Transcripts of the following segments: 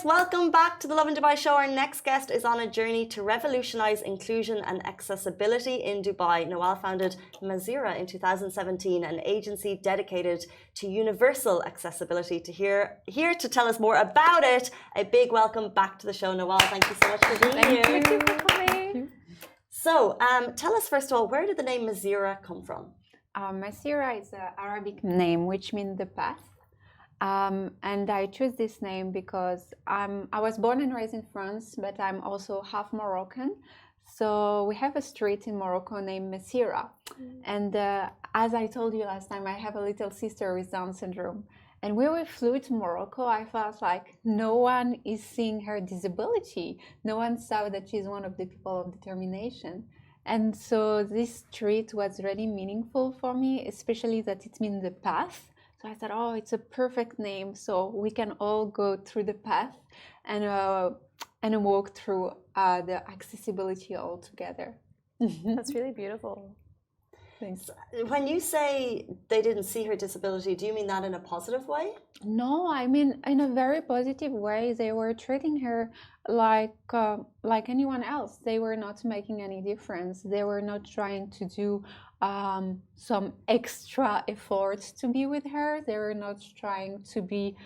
guys, welcome back to the Lovin Dubai show. Our next guest is on a journey to revolutionize inclusion and accessibility in Dubai. Nawal founded Mazira in 2017, an agency dedicated to universal accessibility. Here to tell us more about it, a big welcome back to the show, Nawal. Thank you so much for being here. Thank you for coming. So, tell us first of all, where did the name Mazira come from? Mazira is an Arabic name which means the path. And I chose this name because I was born and raised in France, but I'm also half Moroccan. So we have a street in Morocco named Mazira. And as I told you last time, I have a little sister with Down syndrome. And when we flew to Morocco, I felt like no one is seeing her disability. No one saw that she's one of the people of determination. And so this street was really meaningful for me, especially that it means the path. So I thought, oh, it's a perfect name, so we can all go through the path and walk through the accessibility all together. That's really beautiful. Thanks. When you say they didn't see her disability, do you mean that in a positive way? No, I mean in a very positive way. They were treating her like anyone else. They were not making any difference. They were not trying to do some extra efforts to be with her. They were not trying to be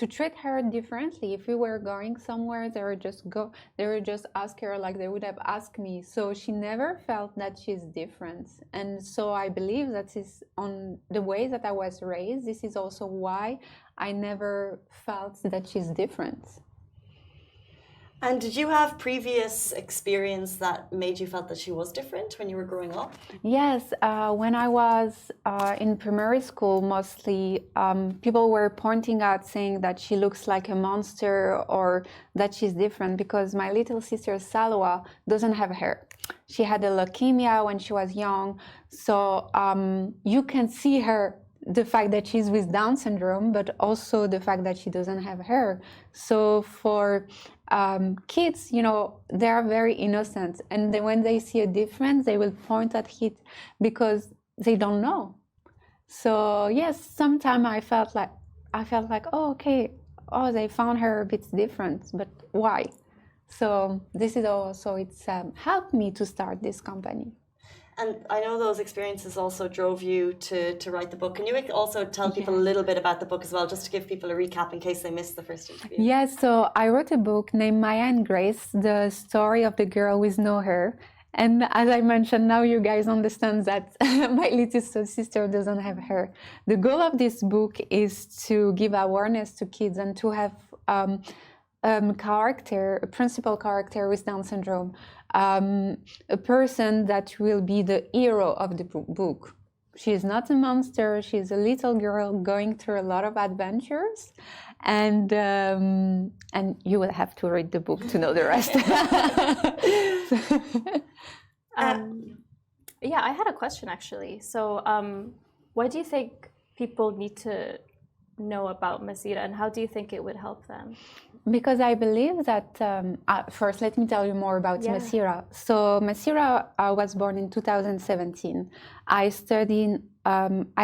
to treat her differently. If we were going somewhere, they would just ask her like they would have asked me. So she never felt that she's different. And so I believe that is on the way that I was raised. This is also why I never felt that she's different. And did you have previous experience that made you felt that she was different when you were growing up? Yes, when I was in primary school, mostly people were pointing out saying that she looks like a monster or that she's different because my little sister Salwa doesn't have hair. She had a leukemia when she was young, so you can see her, the fact that she's with Down syndrome, but also the fact that she doesn't have hair. So for kids, you know, they are very innocent, and then when they see a difference, they will point at it because they don't know. So yes, sometimes I felt like, oh, okay, oh, they found her a bit different, but why? So this is also, it's helped me to start this company. And I know those experiences also drove you to write the book. Can you also tell people a little bit about the book as well, just to give people a recap in case they missed the first interview? Yes, so I wrote a book named Maya and Grace, the story of the girl with no hair. And as I mentioned, now you guys understand that my little sister doesn't have hair. The goal of this book is to give awareness to kids and to have a principal character with Down syndrome, a person that will be the hero of the book. She is not a monster. She's a little girl going through a lot of adventures, and you will have to read the book to know the rest. Yeah, I had a question actually. So, why do you think people need to know about Mazira, and how do you think it would help them? Because I believe that, first let me tell you more about Mazira. So Mazira was born in 2017. I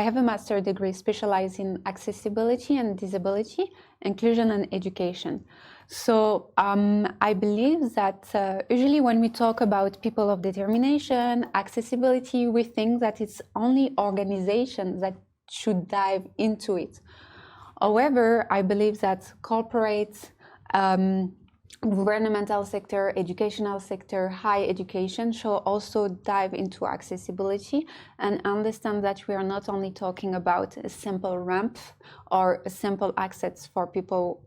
have a master's degree specialized in accessibility and disability, inclusion and education. So I believe that usually when we talk about people of determination, accessibility, we think that it's only organizations that should dive into it. However, I believe that corporate, governmental sector, educational sector, higher education should also dive into accessibility and understand that we are not only talking about a simple ramp or a simple access for people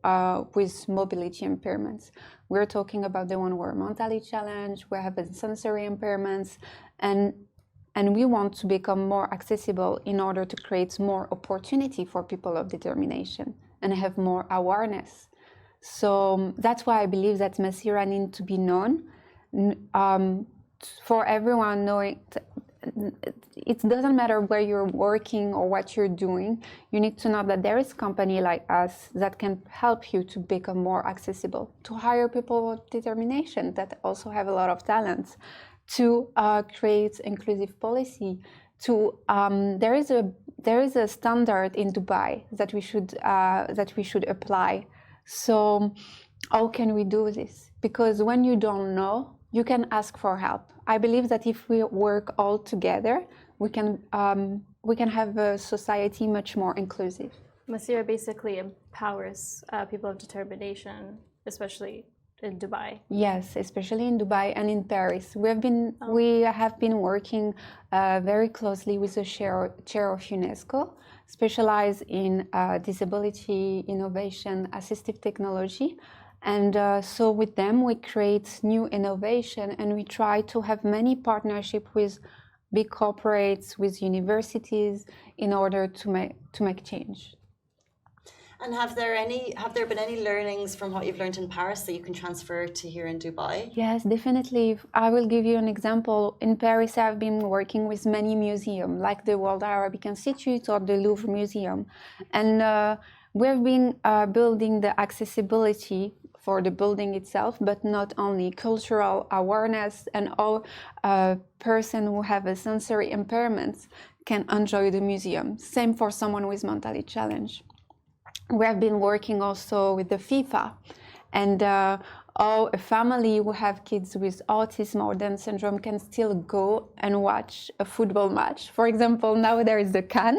with mobility impairments. We're talking about the one who are mentally challenged, who have sensory impairments, and we want to become more accessible in order to create more opportunity for people of determination and have more awareness. So that's why I believe that Mazira needs to be known for everyone knowing. It doesn't matter where you're working or what you're doing. You need to know that there is a company like us that can help you to become more accessible, to hire people with determination that also have a lot of talents, to create inclusive policy. There is a standard in Dubai that we should apply So how can we do this? Because when you don't know, you can ask for help. I believe that if we work all together, we can have a society much more inclusive. Masira basically empowers people of determination, especially in Dubai. Yes, especially in Dubai and in Paris. We have been working very closely with the chair of UNESCO, specialized in disability, innovation, assistive technology. And so with them, we create new innovation, and we try to have many partnerships with big corporates, with universities, in order to make change. And have there been any learnings from what you've learned in Paris that you can transfer to here in Dubai? Yes, definitely. I will give you an example. In Paris, I've been working with many museums, like the World Arabic Institute or the Louvre Museum. And we've been building the accessibility for the building itself, but not only cultural awareness, and all person who have a sensory impairments can enjoy the museum. Same for someone with mentally challenged. We have been working also with the FIFA, and a family who have kids with autism or Down syndrome can still go and watch a football match. For example, now there is the CAN,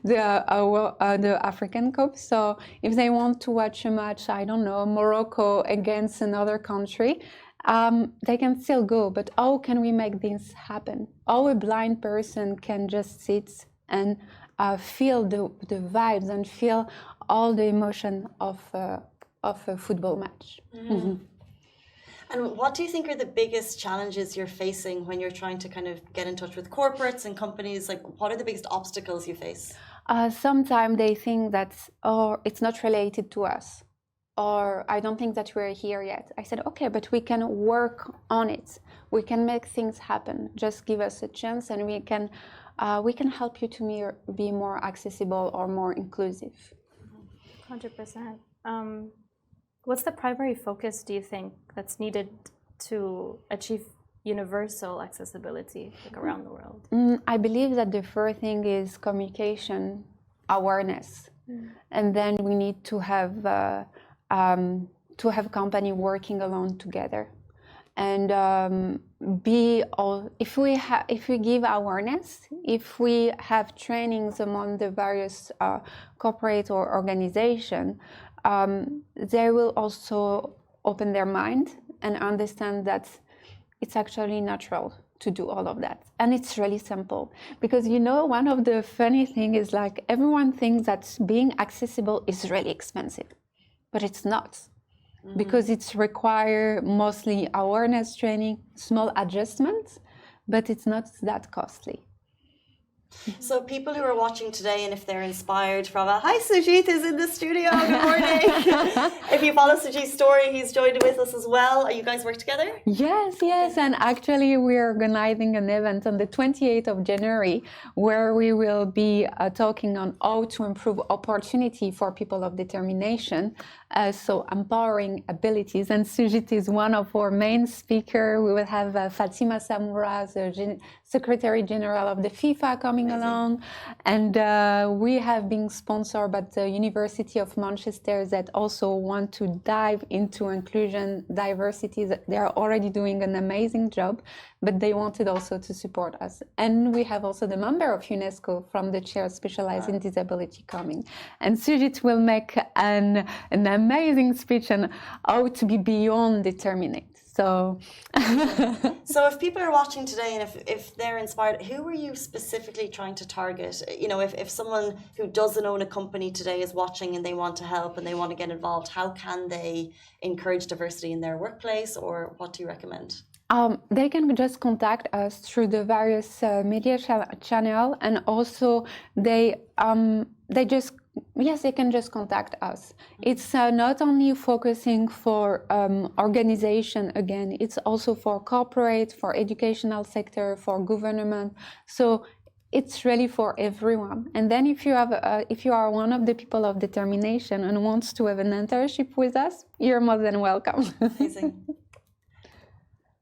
the African Cup. So if they want to watch a match, I don't know, Morocco against another country, they can still go. But how can we make this happen? How a blind person can just sit and feel the vibes and feel all the emotion of a football match. Mm-hmm. And what do you think are the biggest challenges you're facing when you're trying to kind of get in touch with corporates and companies? Like, what are the biggest obstacles you face? Sometimes they think that, oh, it's not related to us, or I don't think that we're here yet. I said, okay, but we can work on it. We can make things happen. Just give us a chance, and we can help you to be more accessible or more inclusive. 100%. What's the primary focus, do you think, that's needed to achieve universal accessibility around the world? I believe that the first thing is communication, awareness, and then we need to have company working along together. And if we give awareness, if we have trainings among the various corporate or organization, they will also open their mind and understand that it's actually natural to do all of that. And it's really simple. Because, you know, one of the funny things is, like, everyone thinks that being accessible is really expensive, but it's not. Because it's require mostly awareness training, small adjustments, but it's not that costly. So people who are watching today, and if they're inspired from hi, Sujit is in the studio, good morning. If you follow Sujit's story, he's joined with us as well. Are you guys work together? Yes, and actually we're organizing an event on the 28th of January where we will be talking on how to improve opportunity for people of determination, so empowering abilities, and Sujit is one of our main speakers. We will have Fatima Samoura, the Secretary General of the FIFA, coming along, and we have been sponsored by the University of Manchester that also want to dive into inclusion, diversity. They are already doing an amazing job, but they wanted also to support us. And we have also the member of UNESCO from the chair specialized in disability coming. And Sujit will make an amazing speech on how to be beyond determinate. So if people are watching today and if they're inspired, who are you specifically trying to target? You know, if someone who doesn't own a company today is watching and they want to help and they want to get involved, how can they encourage diversity in their workplace, or what do you recommend? They can just contact us through the various media channel, and also they can just contact us. It's not only focusing for organization, again, it's also for corporate, for educational sector, for government. So it's really for everyone. And then if you are one of the people of determination and wants to have an internship with us, you're more than welcome. Amazing.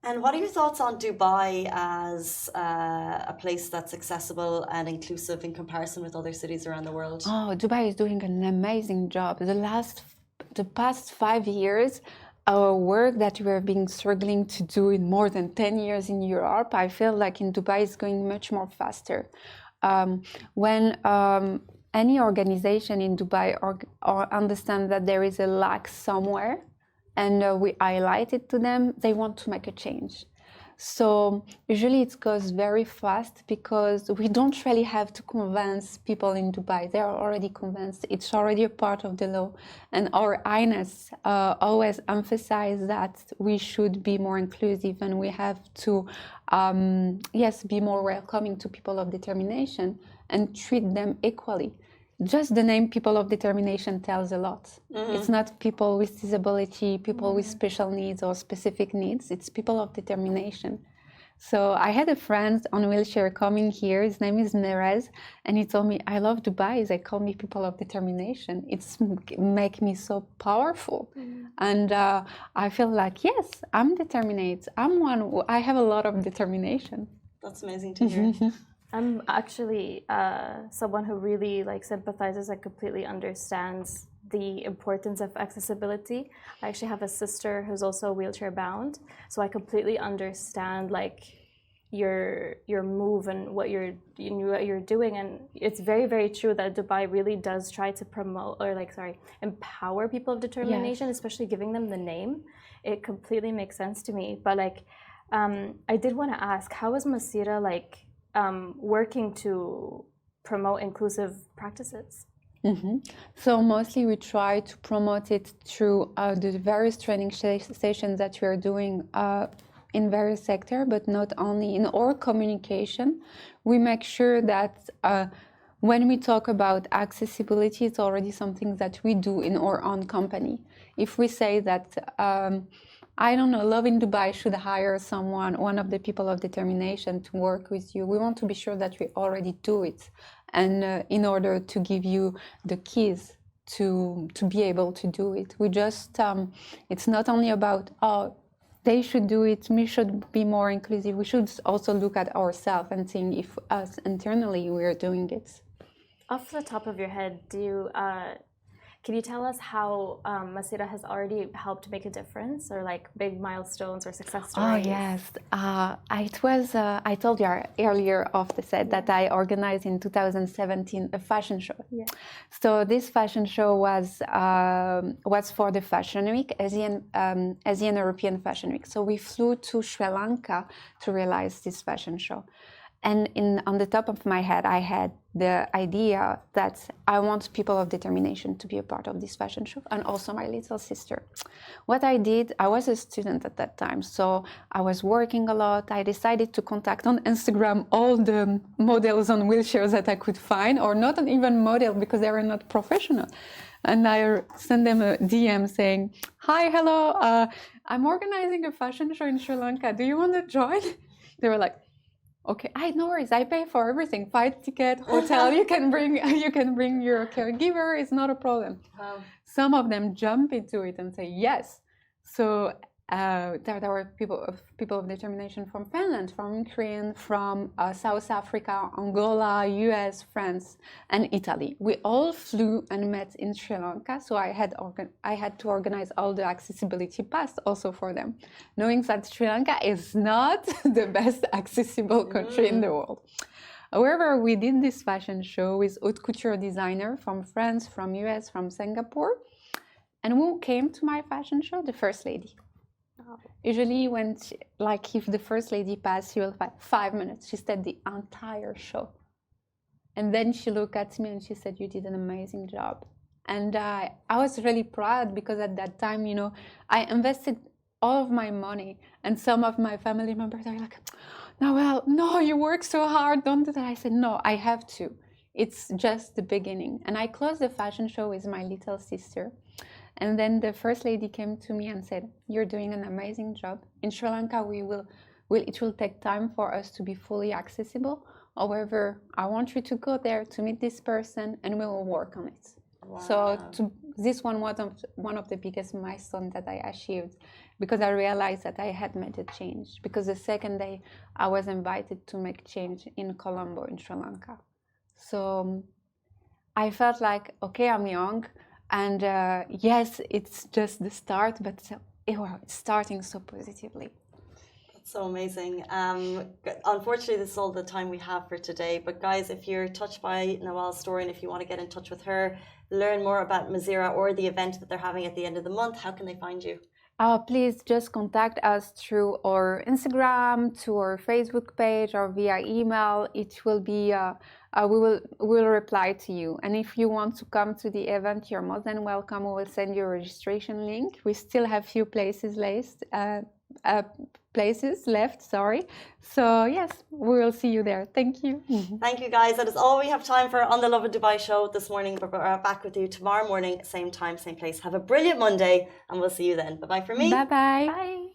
And what are your thoughts on Dubai as a place that's accessible and inclusive in comparison with other cities around the world? Oh, Dubai is doing an amazing job. The last the past 5 years, our work that we have been struggling to do in more than 10 years in Europe, I feel like in Dubai is going much more faster. When any organization in Dubai or understand that there is a lack somewhere, and we highlight it to them, they want to make a change. So usually it goes very fast because we don't really have to convince people in Dubai. They're already convinced. It's already a part of the law. And our Highness always emphasize that we should be more inclusive and we have to, yes, be more welcoming to people of determination and treat them equally. Just the name People of Determination tells a lot. It's not people with disability, people with special needs or specific needs. It's people of determination. So I had a friend on wheelchair coming here. His name is Nerez, and he told me, "I love Dubai. They call me People of Determination. It's make me so powerful." And I feel like, yes, I'm determined. I have a lot of determination. That's amazing to hear. I'm actually someone who really sympathizes and completely understands the importance of accessibility. I actually have a sister who's also wheelchair bound, so I completely understand your move and what you're doing. And it's very, very true that Dubai really does try to promote or empower people of determination, yes, especially giving them the name. It completely makes sense to me. But I did want to ask, how is Masira working to promote inclusive practices? So mostly we try to promote it through the various training sessions that we are doing in various sectors, but not only. In our communication, we make sure that when we talk about accessibility, it's already something that we do in our own company. If we say that I don't know, Lovin Dubai should hire someone, one of the people of determination to work with you, we want to be sure that we already do it. And in order to give you the keys to be able to do it, we just, it's not only about, oh, they should do it, we should be more inclusive. We should also look at ourselves and think if us internally we are doing it. Off the top of your head, can you tell us how Masira has already helped make a difference, or big milestones or success stories? Oh yes, it was. I told you earlier off the set that I organized in 2017 a fashion show. Yeah. So this fashion show was for the Fashion Week, Asian European Fashion Week. So we flew to Sri Lanka to realize this fashion show. And on the top of my head, I had the idea that I want people of determination to be a part of this fashion show, and also my little sister. What I did, I was a student at that time, so I was working a lot. I decided to contact on Instagram all the models on wheelchairs that I could find, or not even model because they were not professional. And I sent them a DM saying, "Hi, hello, I'm organizing a fashion show in Sri Lanka. Do you want to join?" They were like, "Okay, no worries. I pay for everything. Flight ticket, hotel. You can bring your caregiver. It's not a problem." Wow. Some of them jump into it and say yes. So there were people of determination from Finland, from Ukraine, from South Africa, Angola, US, France, and Italy. We all flew and met in Sri Lanka. So I had to organize all the accessibility pass also for them, knowing that Sri Lanka is not the best accessible country in the world. However, we did this fashion show with haute couture designer from France, from US, from Singapore. And who came to my fashion show? The First Lady. Usually when if the First Lady passed, she will find 5 minutes. She stayed the entire show. And then she looked at me and she said, "You did an amazing job." And I was really proud because at that time, I invested all of my money, and some of my family members are like, "Nawal, no, you work so hard, don't do that." I said, "No, I have to. It's just the beginning." And I closed the fashion show with my little sister. And then the First Lady came to me and said, "You're doing an amazing job. In Sri Lanka, it will take time for us to be fully accessible. However, I want you to go there to meet this person and we will work on it." Wow. So this one was one of the biggest milestones that I achieved, because I realized that I had made a change. Because the second day, I was invited to make change in Colombo in Sri Lanka. So I felt like, okay, I'm young. And yes, it's just the start, but it's starting so positively. That's so amazing. Unfortunately, this is all the time we have for today. But guys, if you're touched by Nawal's story and if you want to get in touch with her, learn more about Mazira or the event that they're having at the end of the month, how can they find you? Please just contact us through our Instagram, to our Facebook page, or via email. It will be, we will reply to you. And if you want to come to the event, you're more than welcome. We will send you a registration link. We still have few places left, sorry. So yes, we will see you there. Thank you. Thank you, guys. That is all we have time for on the Lovin Dubai show this morning. But we're back with you tomorrow morning, same time, same place. Have a brilliant Monday, and we'll see you then. Bye-bye from me. Bye-bye. Bye.